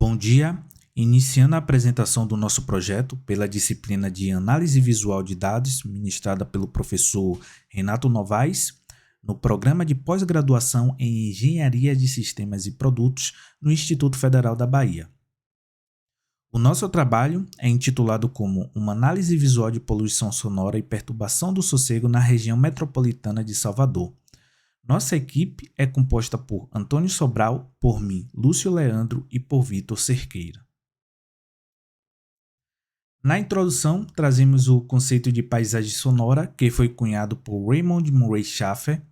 Bom dia! Iniciando a apresentação do nosso projeto pela disciplina de Análise Visual de Dados, ministrada pelo professor Renato Novaes, no programa de pós-graduação em Engenharia de Sistemas e Produtos no Instituto Federal da Bahia. O nosso trabalho é intitulado como Uma análise visual de poluição sonora e perturbação do sossego na região metropolitana de Salvador. Nossa equipe é composta por Antônio Sobral, por mim, Lúcio Leandro e por Vitor Cerqueira. Na introdução, trazemos o conceito de paisagem sonora, que foi cunhado por Raymond Murray Schafer.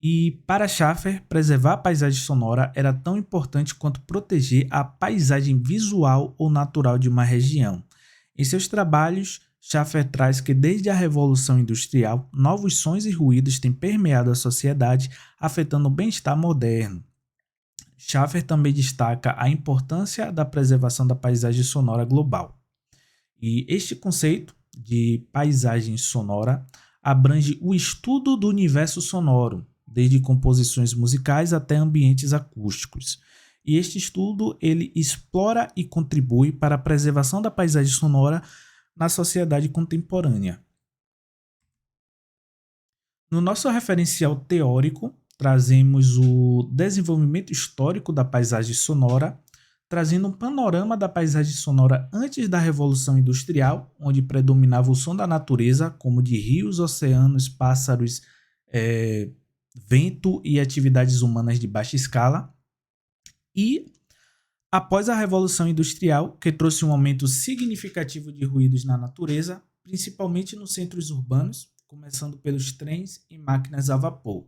E para Schafer, preservar a paisagem sonora era tão importante quanto proteger a paisagem visual ou natural de uma região. Em seus trabalhos, Schafer traz que desde a Revolução Industrial, novos sons e ruídos têm permeado a sociedade, afetando o bem-estar moderno. Schafer também destaca a importância da preservação da paisagem sonora global. E este conceito de paisagem sonora abrange o estudo do universo sonoro, desde composições musicais até ambientes acústicos. E este estudo ele explora e contribui para a preservação da paisagem sonora na sociedade contemporânea. No nosso referencial teórico, trazemos o desenvolvimento histórico da paisagem sonora, trazendo um panorama da paisagem sonora antes da Revolução Industrial, onde predominava o som da natureza, como de rios, oceanos, pássaros, vento e atividades humanas de baixa escala. E após a Revolução Industrial, que trouxe um aumento significativo de ruídos na natureza, principalmente nos centros urbanos, começando pelos trens e máquinas a vapor.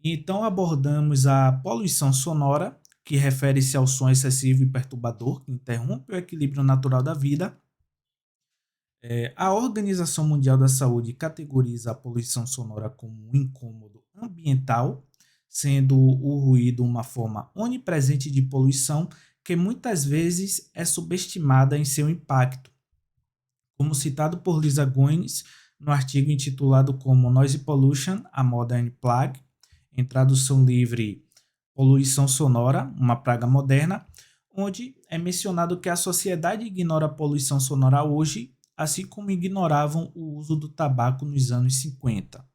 Então abordamos a poluição sonora, que refere-se ao som excessivo e perturbador, que interrompe o equilíbrio natural da vida. A Organização Mundial da Saúde categoriza a poluição sonora como um incômodo ambiental, sendo o ruído uma forma onipresente de poluição que muitas vezes é subestimada em seu impacto. Como citado por Lisa Goines no artigo intitulado como Noise Pollution, a Modern Plague, em tradução livre Poluição Sonora, uma praga moderna, onde é mencionado que a sociedade ignora a poluição sonora hoje, assim como ignoravam o uso do tabaco nos anos 50.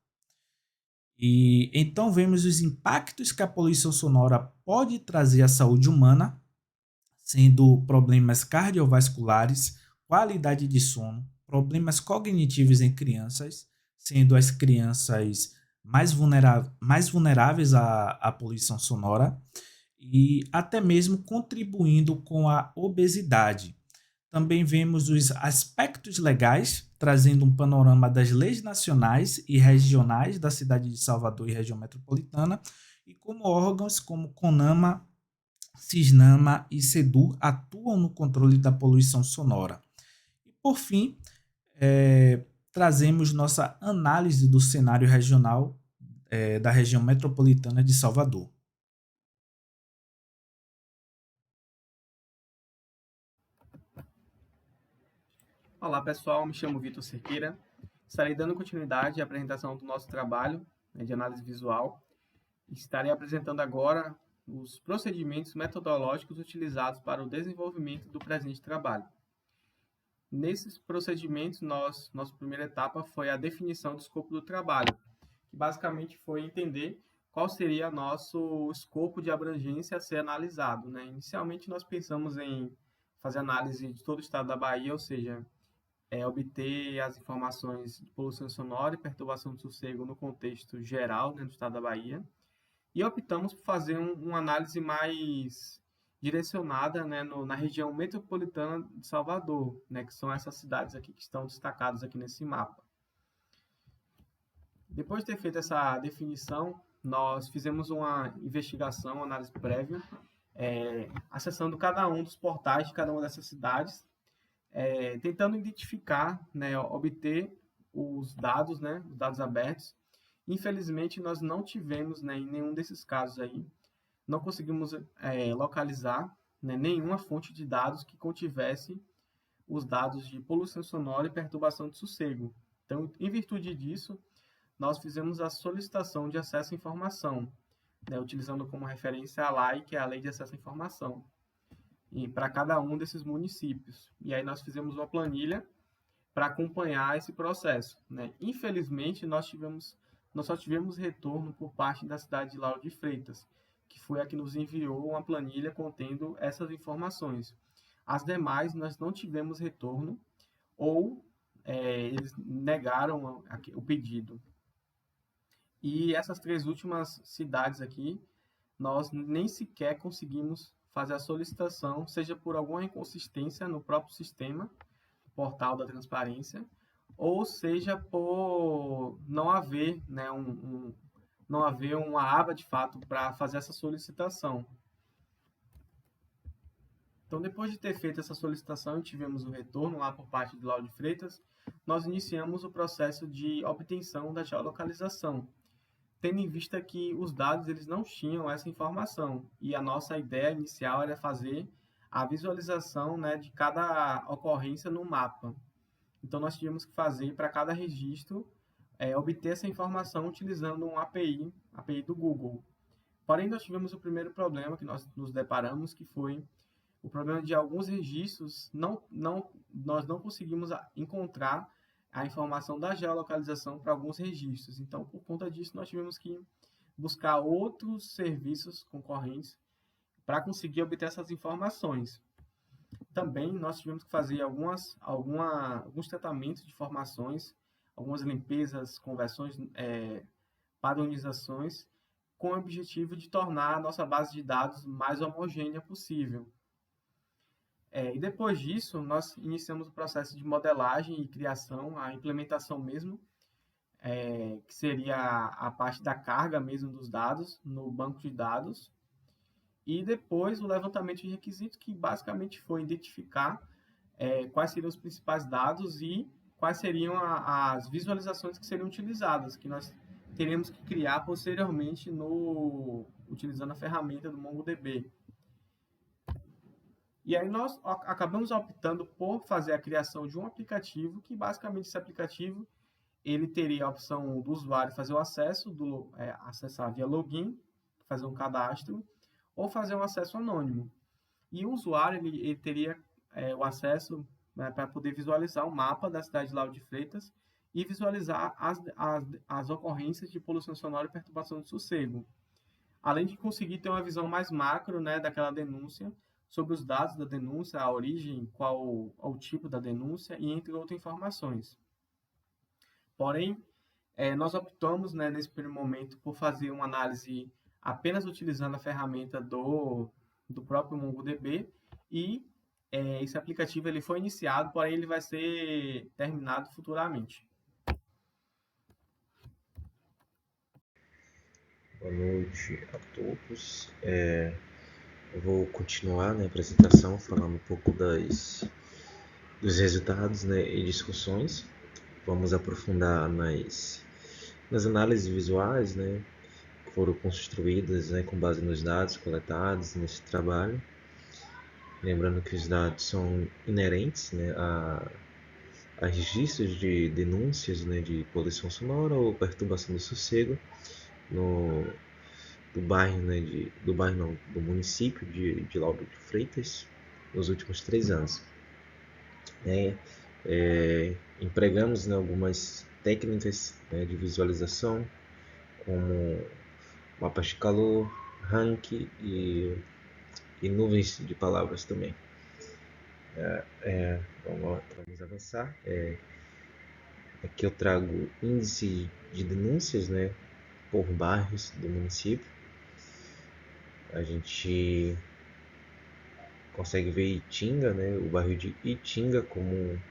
E então vemos os impactos que a poluição sonora pode trazer à saúde humana, sendo problemas cardiovasculares, qualidade de sono, problemas cognitivos em crianças, sendo as crianças mais vulneráveis à poluição sonora e até mesmo contribuindo com a obesidade. Também vemos os aspectos legais, trazendo um panorama das leis nacionais e regionais da cidade de Salvador e região metropolitana, e como órgãos como CONAMA, CISNAMA e SEDUR atuam no controle da poluição sonora. E por fim, trazemos nossa análise do cenário regional da região metropolitana de Salvador. Olá pessoal, me chamo Vitor Cerqueira. Estarei dando continuidade à apresentação do nosso trabalho de análise visual. Estarei apresentando agora os procedimentos metodológicos utilizados para o desenvolvimento do presente trabalho. Nesses procedimentos, nossa primeira etapa foi a definição do escopo do trabalho, que basicamente foi entender qual seria nosso escopo de abrangência a ser analisado. Inicialmente, nós pensamos em fazer análise de todo o estado da Bahia, ou seja, obter as informações de poluição sonora e perturbação do sossego no contexto geral do estado da Bahia. E optamos por fazer uma análise mais direcionada na região metropolitana de Salvador, que são essas cidades aqui que estão destacadas aqui nesse mapa. Depois de ter feito essa definição, nós fizemos uma investigação, uma análise prévia, acessando cada um dos portais de cada uma dessas cidades, tentando identificar, obter os dados abertos. Infelizmente, nós não tivemos, em nenhum desses casos aí, não conseguimos localizar nenhuma fonte de dados que contivesse os dados de poluição sonora e perturbação de sossego. Então, em virtude disso, nós fizemos a solicitação de acesso à informação, utilizando como referência a LAI, que é a Lei de Acesso à Informação. e para cada um desses municípios. E aí nós fizemos uma planilha para acompanhar esse processo, né? Infelizmente, nós só tivemos retorno por parte da cidade de Lauro de Freitas, que foi a que nos enviou uma planilha contendo essas informações. As demais, nós não tivemos retorno ou eles negaram o pedido. E essas três últimas cidades aqui, nós nem sequer conseguimos fazer a solicitação, seja por alguma inconsistência no próprio sistema, portal da transparência, ou seja por não haver, né, não haver uma aba de fato para fazer essa solicitação. Então, depois de ter feito essa solicitação e tivemos o retorno lá por parte de Lauro de Freitas, nós iniciamos o processo de obtenção da geolocalização, tendo em vista que os dados eles não tinham essa informação e a nossa ideia inicial era fazer a visualização, né, de cada ocorrência no mapa. Então, nós tínhamos que fazer para cada registro obter essa informação utilizando um API do Google. Porém, nós tivemos o primeiro problema que nós nos deparamos, que foi o problema de alguns registros, nós não conseguimos encontrar a informação da geolocalização para alguns registros. Então, por conta disso, nós tivemos que buscar outros serviços concorrentes para conseguir obter essas informações. Também nós tivemos que fazer alguns tratamentos de informações, algumas limpezas, conversões, padronizações, com o objetivo de tornar a nossa base de dados mais homogênea possível. E depois disso, nós iniciamos o processo de modelagem e criação, a implementação mesmo, que seria a parte da carga mesmo dos dados no banco de dados. E depois o levantamento de requisitos, que basicamente foi identificar quais seriam os principais dados e quais seriam as visualizações que seriam utilizadas, que nós teríamos que criar posteriormente utilizando a ferramenta do MongoDB. E aí nós acabamos optando por fazer a criação de um aplicativo, que basicamente esse aplicativo ele teria a opção do usuário fazer o acesso, acessar via login, fazer um cadastro, ou fazer um acesso anônimo. E o usuário ele teria o acesso, né, para poder visualizar o mapa da cidade de Lauro de Freitas e visualizar as ocorrências de poluição sonora e perturbação do sossego. Além de conseguir ter uma visão mais macro, né, daquela denúncia, sobre os dados da denúncia, a origem, qual o tipo da denúncia e entre outras informações. Porém, nós optamos, né, nesse primeiro momento por fazer uma análise apenas utilizando a ferramenta do próprio MongoDB e esse aplicativo ele foi iniciado, porém ele vai ser terminado futuramente. Boa noite a todos. Eu vou continuar, né, a apresentação falando um pouco dos resultados, né, e discussões. Vamos aprofundar nas análises visuais, né, que foram construídas, né, com base nos dados coletados nesse trabalho. Lembrando que os dados são inerentes, né, a registros de denúncias, né, de poluição sonora ou perturbação do sossego do município de Lauro de Freitas nos últimos 3 anos. Empregamos, né, algumas técnicas, né, de visualização, como mapas de calor, ranking e nuvens de palavras também. Vamos avançar. Aqui eu trago índice de denúncias, né, por bairros do município. A gente consegue ver Itinga, né, o bairro de Itinga como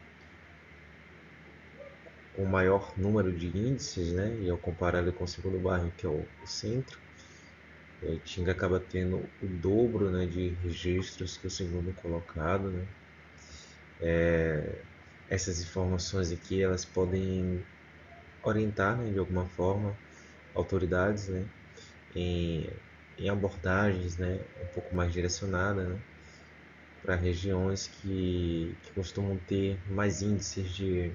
o maior número de índices, né, e ao comparar ele com o segundo bairro, que é o centro, Itinga acaba tendo o dobro, né, de registros que o segundo colocado, né. Essas informações aqui elas podem orientar, né, de alguma forma autoridades, né, em abordagens, né, um pouco mais direcionadas, né, para regiões que costumam ter mais índices de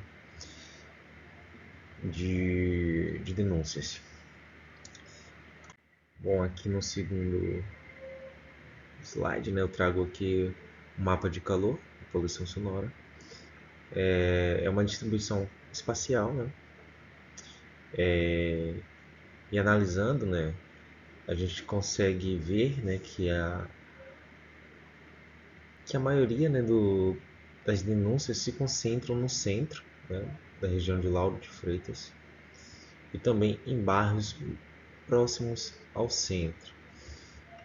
denúncias. Bom, aqui no segundo slide, né, eu trago aqui mapa de calor e poluição sonora. É uma distribuição espacial, né? E analisando, né, a gente consegue ver, né, que a maioria, né, das denúncias se concentram no centro, né, da região de Lauro de Freitas e também em bairros próximos ao centro.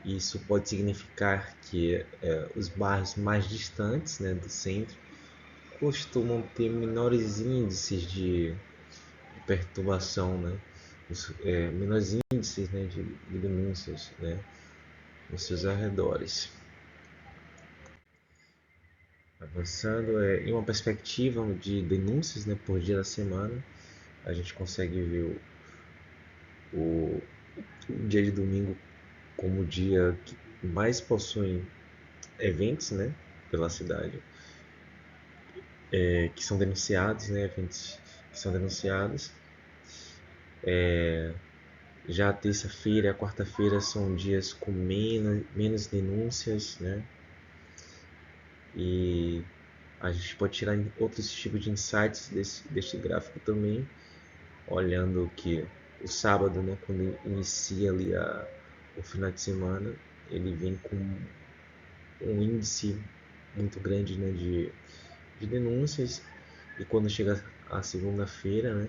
Isso pode significar que os bairros mais distantes, né, do centro costumam ter menores índices de perturbação, né, menores índices, né, de denúncias, né, nos seus arredores. Avançando, em uma perspectiva de denúncias, né, por dia da semana, a gente consegue ver o dia de domingo como o dia que mais possui eventos, né, pela cidade, que são denunciados, né, eventos que são denunciados. Já a terça-feira e a quarta-feira são dias com menos denúncias, né, e a gente pode tirar outros tipos de insights deste gráfico também, olhando que o sábado, né, quando inicia ali o final de semana, ele vem com um índice muito grande, né, de denúncias, e quando chega a segunda-feira, né,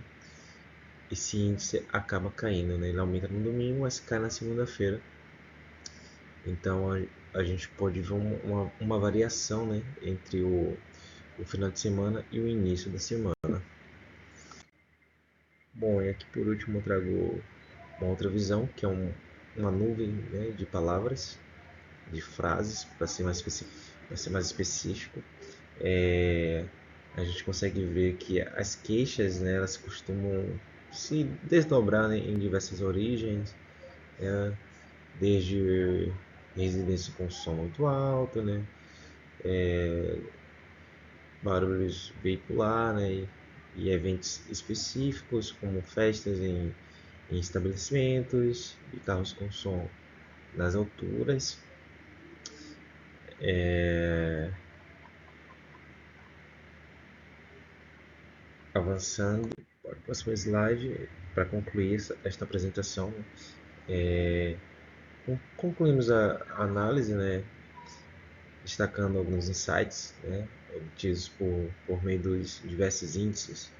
esse índice acaba caindo, né, ele aumenta no domingo, mas cai na segunda-feira. Então a gente pode ver uma variação, né, entre o final de semana e o início da semana. Bom, e aqui por último eu trago uma outra visão, que é uma nuvem, né, de palavras, de frases, para ser mais específico. A gente consegue ver que as queixas, né, elas costumam se desdobrar, né, em diversas origens, né, desde residência com som muito alto, né, barulhos veicular, né, e eventos específicos, como festas em estabelecimentos e carros com som nas alturas. Avançando para o próximo slide, para concluir esta apresentação, concluímos a análise, né, destacando alguns insights, né, obtidos por meio dos diversos índices,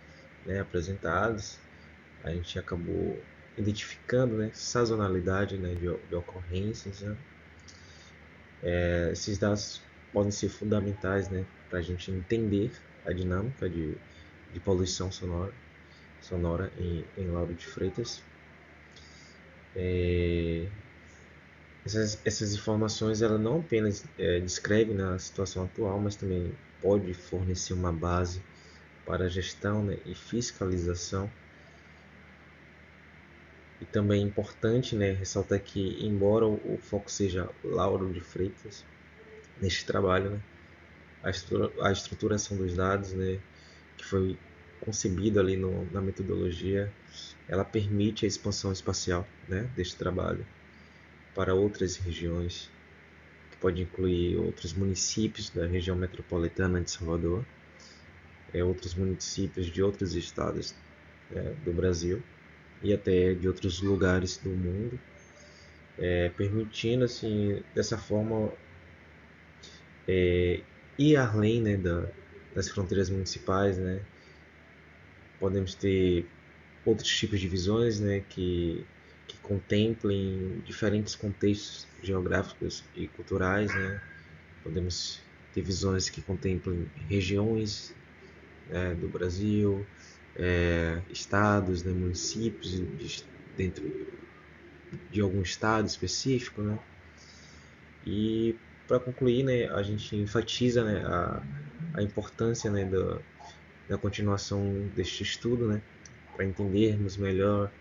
né, apresentados. A gente acabou identificando, né, sazonalidade, né, de ocorrências, né. Esses dados podem ser fundamentais, né, para a gente entender a dinâmica de poluição sonora em Lauro de Freitas. Essas informações ela não apenas descrevem a situação atual, mas também pode fornecer uma base para a gestão, né, e fiscalização. E também é importante, né, ressaltar que, embora o foco seja Lauro de Freitas, neste trabalho, né, a estruturação dos dados, né, que foi concebida ali na metodologia, ela permite a expansão espacial, né, deste trabalho para outras regiões, que pode incluir outros municípios da região metropolitana de Salvador, outros municípios de outros estados do Brasil e até de outros lugares do mundo, permitindo, assim, dessa forma, ir além, né, das fronteiras municipais, né. Podemos ter outros tipos de visões, né, que contemplem diferentes contextos geográficos e culturais, né. Podemos ter visões que contemplem regiões, né, do Brasil, estados, né, municípios dentro de algum estado específico, né. E para concluir, né, a gente enfatiza, né, a importância, né, da continuação deste estudo, né, para entendermos melhor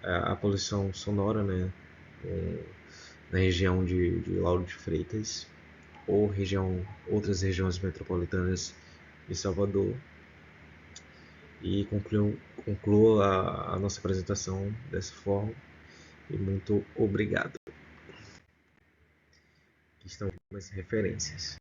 a poluição sonora, né, na região de Lauro de Freitas ou outras regiões metropolitanas de Salvador. E concluo a nossa apresentação dessa forma. E muito obrigado. Aqui estão algumas referências.